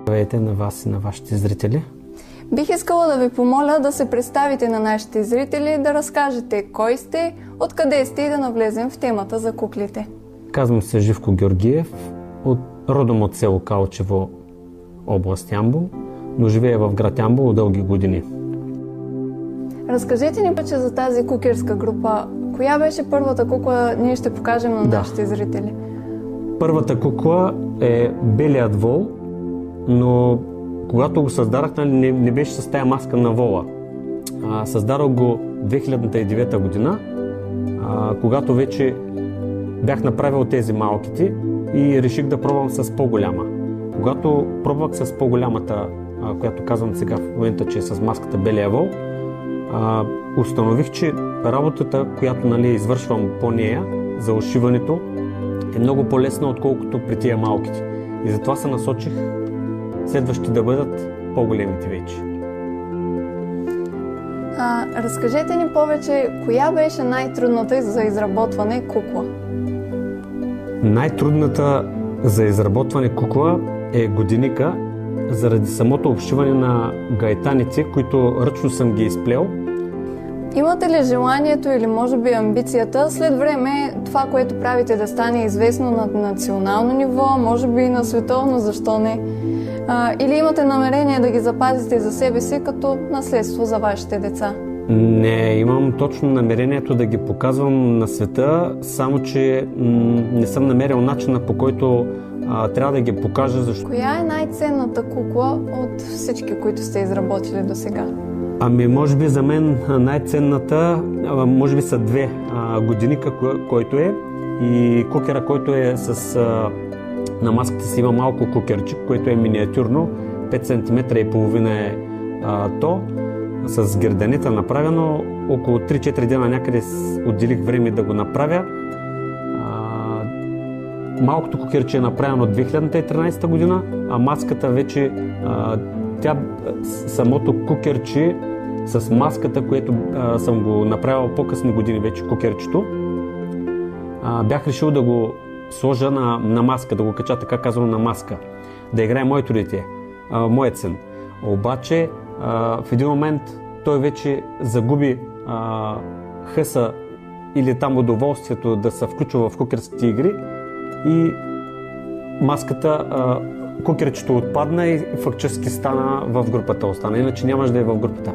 Здравейте на вас и на вашите зрители. Бих искала да ви помоля да се представите на нашите зрители, да разкажете кой сте, откъде сте и да навлезем в темата за куклите. Казвам се Живко Георгиев, родом от село Калчево, област Ямбол, но живея в град Ямбол от дълги години. Разкажете ни повече за тази кукерска група. Коя беше първата кукла, ние ще покажем на нашите зрители? Първата кукла е белият вол, но когато го създадах, не беше с тая маска на вола. Създадох го 2009 година, когато вече бях направил тези малките и реших да пробвам с по-голяма. Когато пробвах с по-голямата, която казвам сега в момента, че е с маската белия вол, установих, че работата, която извършвам по нея за ушиването, е много по-лесна, отколкото при тия малките. И затова се насочих следващите да бъдат по-големите вече. Разкажете ни повече, коя беше най-трудната за изработване кукла? Най-трудната за изработване кукла е годиника, заради самото обшиване на гайтаните, които ръчно съм ги изплел. Имате ли желанието или може би амбицията след време това, което правите, да стане известно на национално ниво, може би и на световно, защо не? Или имате намерение да ги запазите за себе си като наследство за вашите деца? Не, имам точно намерението да ги показвам на света, само че не съм намерил начина, по който трябва да ги покажа. Коя е най-ценната кукла от всички, които сте изработили до сега? Може би за мен най-ценната, може би са две. Годиника, който е, и кукера, който е на маската си има малко кукерчик, което е миниатюрно, 5 см и половина е то, с герданита направено. Около 3-4 дена някъде отделих време да го направя. Малкото кукерче е направено от 2013 година, а маската вече, самото кукерче с маската, което съм го направил по-късни години вече, кукерчето, бях решил да го сложа на маска, да го кача, така казано, на маска, да играе моето дете, моят син. Обаче в един момент той вече загуби хъса или там удоволствието да се включва в кукерските игри и маската, кукерчето отпадна и фактически стана в групата, остана, иначе нямаш да е в групата.